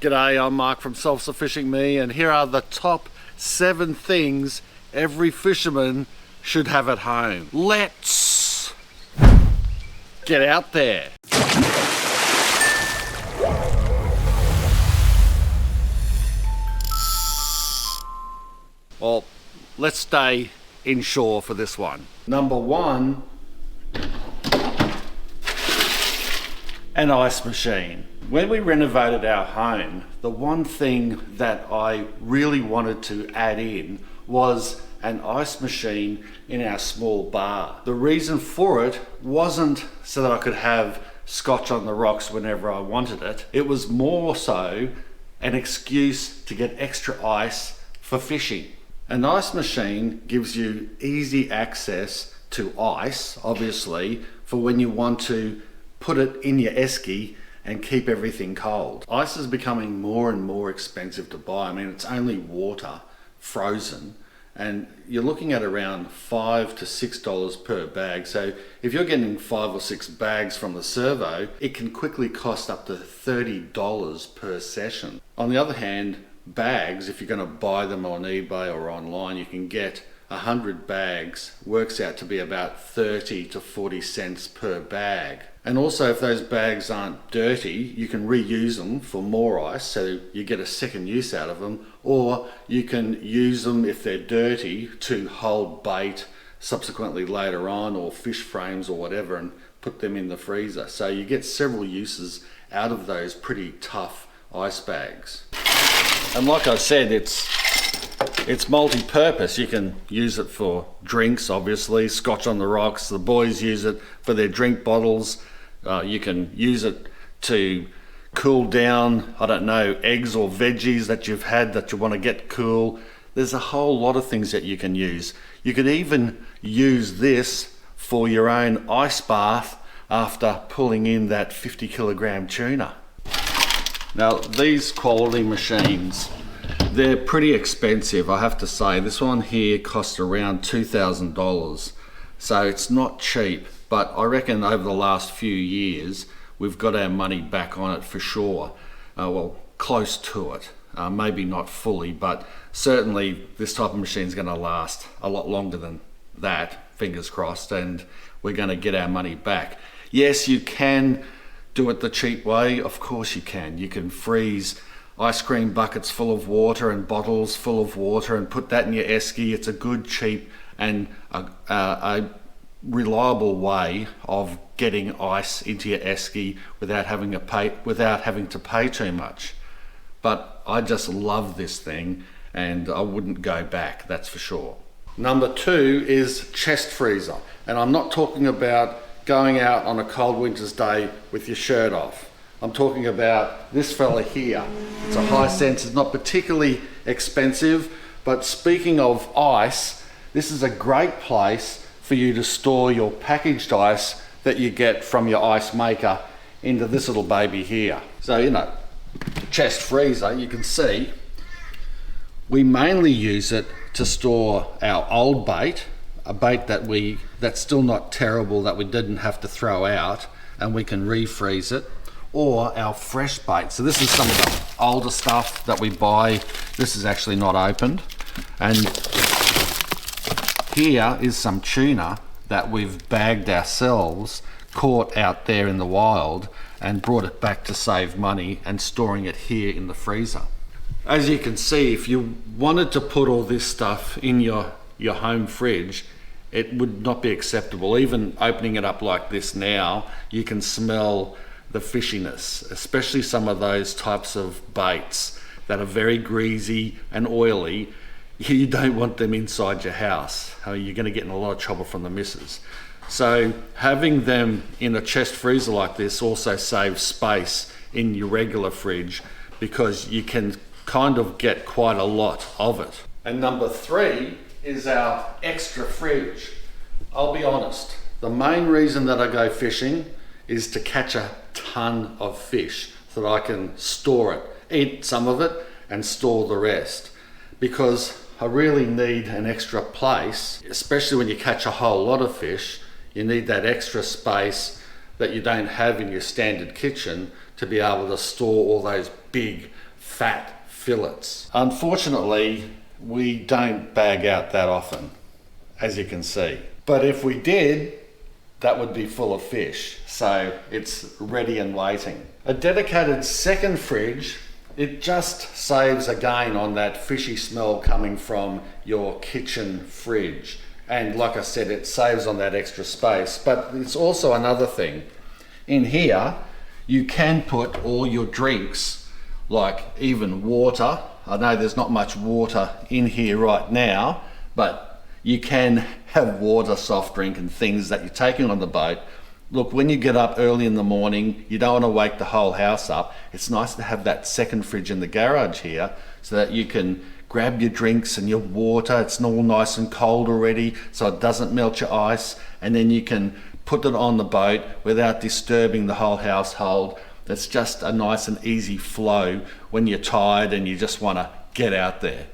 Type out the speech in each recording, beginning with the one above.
G'day, I'm Mark from Salsa Fishing Me, and here are the top 7 things every fisherman should have at home. Let's get out there. Well, let's stay inshore for this one. Number 1, an ice machine. When we renovated our home, the one thing that I really wanted to add in was an ice machine in our small bar. The reason for it wasn't so that I could have scotch on the rocks whenever I wanted it. It was more so an excuse to get extra ice for fishing. An ice machine gives you easy access to ice, obviously, for when you want to put it in your esky and keep everything cold. Ice is becoming more and more expensive to buy. I mean, it's only water, frozen, and you're looking at around $5 to $6 per bag. So if you're getting 5 or 6 bags from the servo, it can quickly cost up to $30 per session. On the other hand, bags, if you're going to buy them on eBay or online, you can get 100 bags, works out to be about 30 to 40 cents per bag. And also, if those bags aren't dirty, you can reuse them for more ice, so you get a second use out of them, or you can use them if they're dirty to hold bait subsequently later on, or fish frames or whatever, and put them in the freezer. So you get several uses out of those pretty tough ice bags. And like I said, it's multi-purpose. You can use it for drinks, obviously, scotch on the rocks. The boys use it for their drink bottles. You can use it to cool down, I don't know, eggs or veggies that you've had that you want to get cool. There's a whole lot of things that you can use. You could even use this for your own ice bath after pulling in that 50 kilogram tuna. Now, these quality machines, they're pretty expensive, I have to say. This one here costs around $2,000, so it's not cheap, but I reckon over the last few years we've got our money back on it for sure. Well, close to it. Maybe not fully, but certainly this type of machine is going to last a lot longer than that, fingers crossed, and we're going to get our money back. Yes, you can do it the cheap way, of course you can. You can freeze ice cream buckets full of water and bottles full of water and put that in your esky. It's a good, cheap and a reliable way of getting ice into your esky without having to pay too much. But I just love this thing and I wouldn't go back, that's for sure. Number 2 is chest freezer, and I'm not talking about going out on a cold winter's day with your shirt off. I'm talking about this fella here. It's a Hisense, it's not particularly expensive, but speaking of ice, this is a great place for you to store your packaged ice that you get from your ice maker into this little baby here. So, you know, the chest freezer, you can see, we mainly use it to store our old bait, a bait that's still not terrible, that we didn't have to throw out, and we can refreeze it, or our fresh bait. So this is some of the older stuff that we buy. This is actually not opened, and here is some tuna that we've bagged ourselves, caught out there in the wild, and brought it back to save money and storing it here in the freezer. As you can see, if you wanted to put all this stuff in your home fridge, it would not be acceptable. Even opening it up like this now, you can smell the fishiness, especially some of those types of baits that are very greasy and oily. You don't want them inside your house. You're going to get in a lot of trouble from the missus. So having them in a chest freezer like this also saves space in your regular fridge, because you can kind of get quite a lot of it. And number 3 is our extra fridge. I'll be honest, the main reason that I go fishing is to catch a ton of fish so that I can store it, eat some of it and store the rest, because I really need an extra place, especially when you catch a whole lot of fish. You need that extra space that you don't have in your standard kitchen to be able to store all those big fat fillets. Unfortunately, we don't bag out that often, as you can see. But if we did, that would be full of fish. So it's ready and waiting. A dedicated second fridge, it just saves again on that fishy smell coming from your kitchen fridge. And like I said, it saves on that extra space. But it's also another thing. In here, you can put all your drinks, like even water. I know there's not much water in here right now, but you can have water, soft drink and things that you're taking on the boat. Look, when you get up early in the morning, you don't want to wake the whole house up. It's nice to have that second fridge in the garage here so that you can grab your drinks and your water. It's all nice and cold already, so it doesn't melt your ice. And then you can put it on the boat without disturbing the whole household. It's just a nice and easy flow when you're tired and you just want to get out there.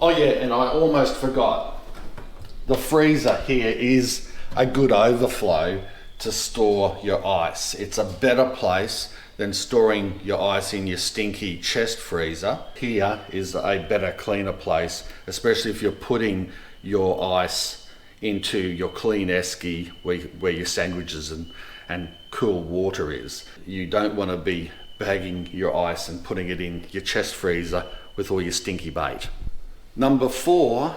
Oh yeah, and I almost forgot. The freezer here is a good overflow to store your ice. It's a better place than storing your ice in your stinky chest freezer. Here is a better, cleaner place, especially if you're putting your ice into your clean esky where your sandwiches and cool water is. You don't want to be bagging your ice and putting it in your chest freezer with all your stinky bait. Number 4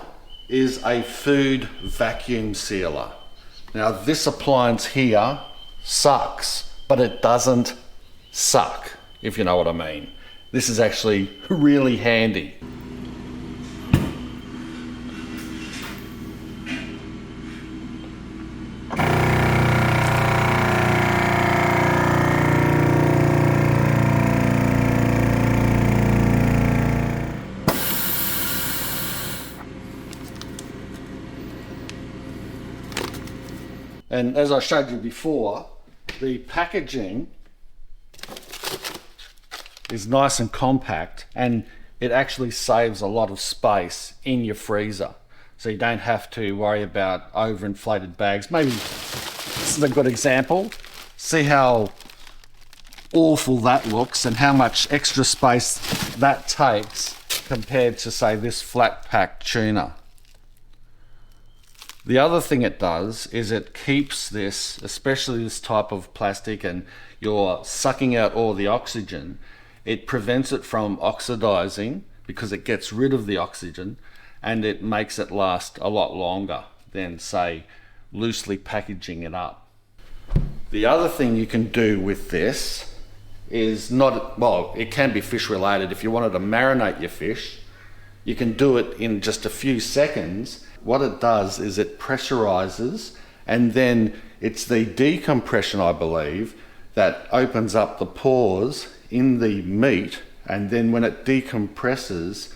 is a food vacuum sealer. Now this appliance here sucks, but it doesn't suck, if you know what I mean. This is actually really handy. And as I showed you before, the packaging is nice and compact, and it actually saves a lot of space in your freezer. So you don't have to worry about overinflated bags. Maybe this is a good example. See how awful that looks and how much extra space that takes compared to, say, this flat pack tuna. The other thing it does is it keeps this, especially this type of plastic, and you're sucking out all the oxygen, it prevents it from oxidizing because it gets rid of the oxygen, and it makes it last a lot longer than, say, loosely packaging it up. The other thing you can do with this is not, well, it can be fish related. If you wanted to marinate your fish, you can do it in just a few seconds. What it does is it pressurizes, and then it's the decompression, I believe, that opens up the pores in the meat, and then when it decompresses,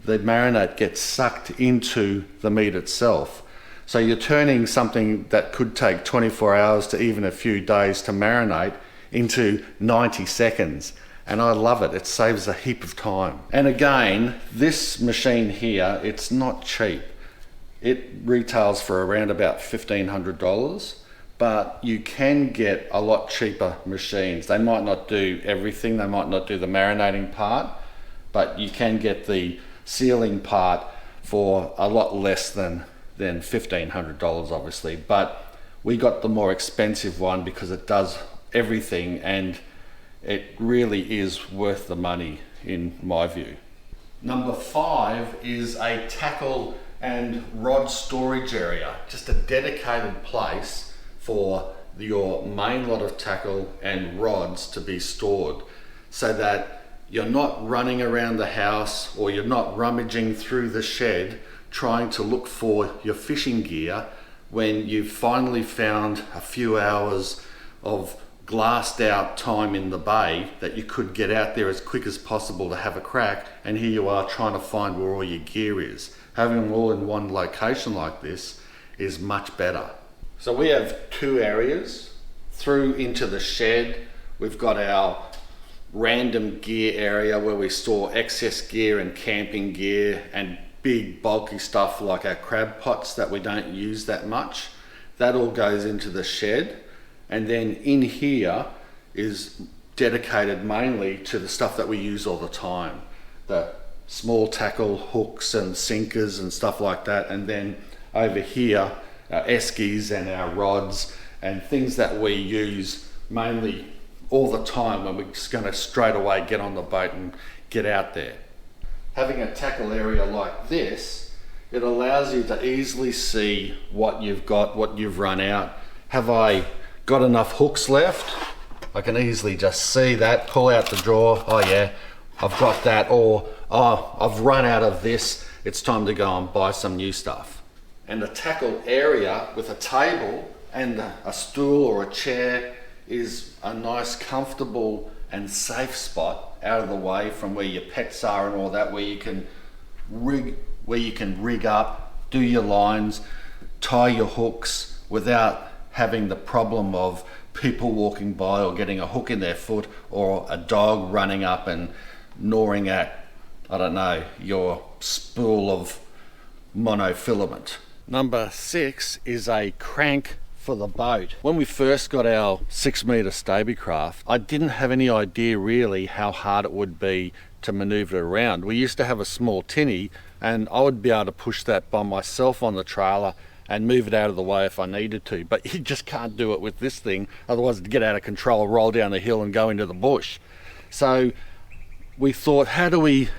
the marinade gets sucked into the meat itself. So you're turning something that could take 24 hours to even a few days to marinate into 90 seconds. And I love it. It saves a heap of time. And again, this machine here, it's not cheap. It retails for around about $1,500, but you can get a lot cheaper machines. They might not do everything. They might not do the marinating part, but you can get the sealing part for a lot less than $1,500, obviously. But we got the more expensive one because it does everything, and it really is worth the money in my view. Number 5 is a tackle and rod storage area, just a dedicated place for your main lot of tackle and rods to be stored, so that you're not running around the house or you're not rummaging through the shed trying to look for your fishing gear when you've finally found a few hours of glassed out time in the bay that you could get out there as quick as possible to have a crack, and here you are trying to find where all your gear is. Having them all in one location like this is much better. So we have 2 areas. Through into the shed, we've got our random gear area where we store excess gear and camping gear and big bulky stuff like our crab pots that we don't use that much. That all goes into the shed. And then in here is dedicated mainly to the stuff that we use all the time. The small tackle hooks and sinkers and stuff like that. And then over here, our eskies and our rods and things that we use mainly all the time when we're just going to straight away get on the boat and get out there. Having a tackle area like this, it allows you to easily see what you've got, what you've run out. Have I got enough hooks left? I can easily just see that, pull out the drawer, oh yeah, I've got that, or oh, I've run out of this, it's time to go and buy some new stuff. And the tackle area with a table and a stool or a chair is a nice, comfortable and safe spot out of the way from where your pets are and all that, where you can rig up, do your lines, tie your hooks without having the problem of people walking by or getting a hook in their foot or a dog running up and gnawing at, I don't know, your spool of monofilament. Number 6 is a crank for the boat. When we first got our 6-meter Stabicraft, I didn't have any idea really how hard it would be to maneuver it around. We used to have a small tinny and I would be able to push that by myself on the trailer and move it out of the way if I needed to, but you just can't do it with this thing, otherwise it'd get out of control, roll down the hill and go into the bush. So we thought, how do we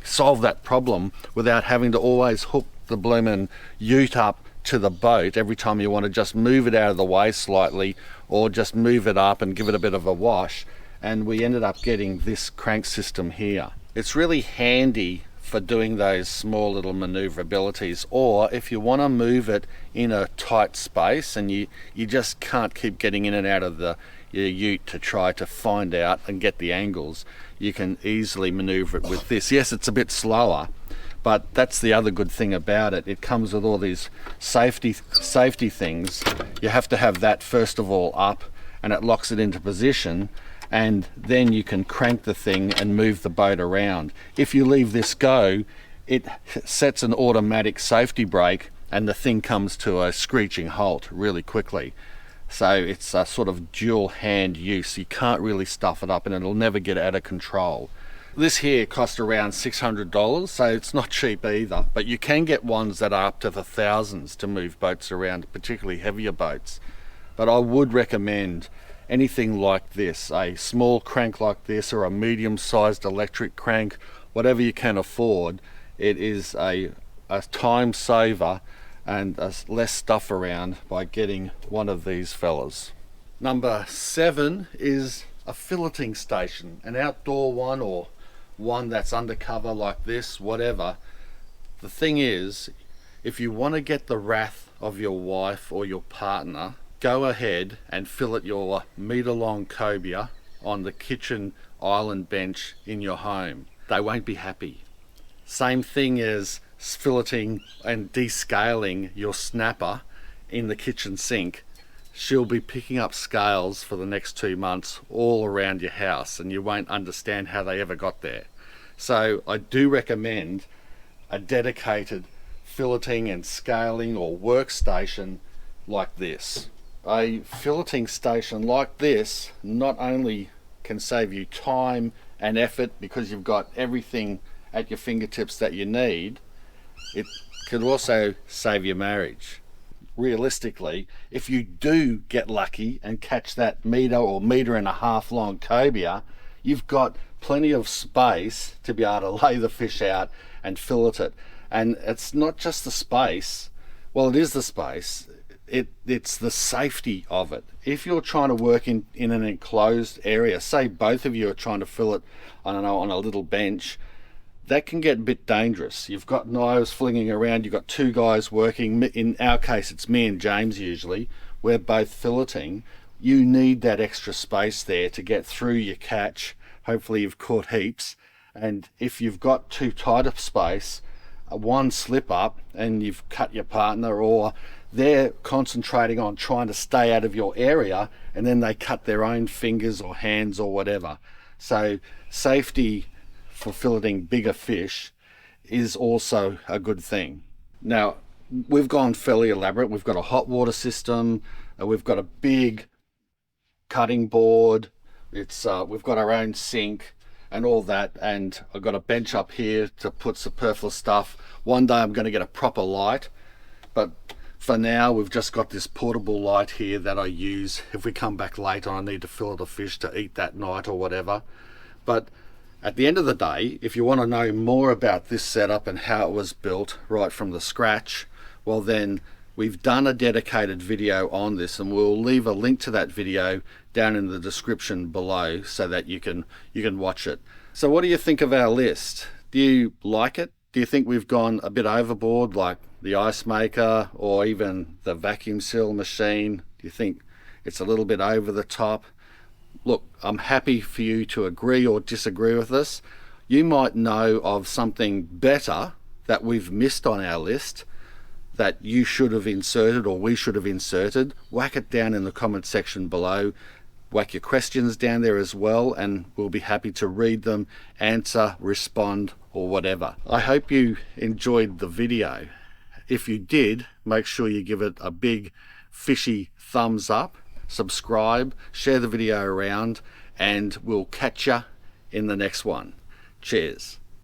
solve that problem without having to always hook the bloomin' ute up to the boat every time you want to just move it out of the way slightly or just move it up and give it a bit of a wash? And we ended up getting this crank system here. It's really handy for doing those small little maneuverabilities, or if you want to move it in a tight space and you just can't keep getting in and out of your ute to try to find out and get the angles, you can easily maneuver it with this. Yes, it's a bit slower, but that's the other good thing about it. It comes with all these safety things. You have to have that first of all up, and it locks it into position, and then you can crank the thing and move the boat around. If you leave this go, it sets an automatic safety brake and the thing comes to a screeching halt really quickly. So it's a sort of dual hand use. You can't really stuff it up and it'll never get out of control. This here cost around $600, so it's not cheap either, but you can get ones that are up to the thousands to move boats around, particularly heavier boats. But I would recommend anything like this, a small crank like this or a medium-sized electric crank, whatever you can afford. It is a time saver and less stuff around by getting one of these fellas. Number 7 is a filleting station, an outdoor one or one that's undercover like this, whatever. The thing is, if you want to get the wrath of your wife or your partner, go ahead and fillet your metre-long cobia on the kitchen island bench in your home. They won't be happy. Same thing as filleting and descaling your snapper in the kitchen sink. She'll be picking up scales for the next 2 months all around your house and you won't understand how they ever got there. So I do recommend a dedicated filleting and scaling or workstation like this. A filleting station like this not only can save you time and effort because you've got everything at your fingertips that you need, it could also save your marriage. Realistically, if you do get lucky and catch that metre or metre and a half long cobia, you've got plenty of space to be able to lay the fish out and fillet it. And it's not just the space, well, it is the space, it's the safety of it. If you're trying to work in an enclosed area, say both of you are trying to fillet, I don't know, on a little bench, that can get a bit dangerous. You've got knives flinging around, you've got 2 guys working. In our case, it's me and James usually. We're both filleting. You need that extra space there to get through your catch. Hopefully you've caught heaps. And if you've got too tight of space, one slip up and you've cut your partner, or they're concentrating on trying to stay out of your area and then they cut their own fingers or hands or whatever. So safety for filleting bigger fish is also a good thing. Now, we've gone fairly elaborate. We've got a hot water system, we've got a big cutting board, It's we've got our own sink and all that, and I've got a bench up here to put superfluous stuff. One day I'm going to get a proper light, but for now we've just got this portable light here that I use if we come back later and I need to fillet a fish to eat that night or whatever. But at the end of the day, if you want to know more about this setup and how it was built right from the scratch, well then we've done a dedicated video on this, and we'll leave a link to that video down in the description below so that you can watch it. So what do you think of our list? Do you like it? Do you think we've gone a bit overboard, like the ice maker or even the vacuum seal machine? Do you think it's a little bit over the top? Look, I'm happy for you to agree or disagree with us. You might know of something better that we've missed on our list that you should have inserted or we should have inserted. Whack it down in the comment section below. Whack your questions down there as well, and we'll be happy to read them, answer, respond, or whatever. I hope you enjoyed the video. If you did, make sure you give it a big fishy thumbs up, subscribe, share the video around, and we'll catch ya in the next one. Cheers.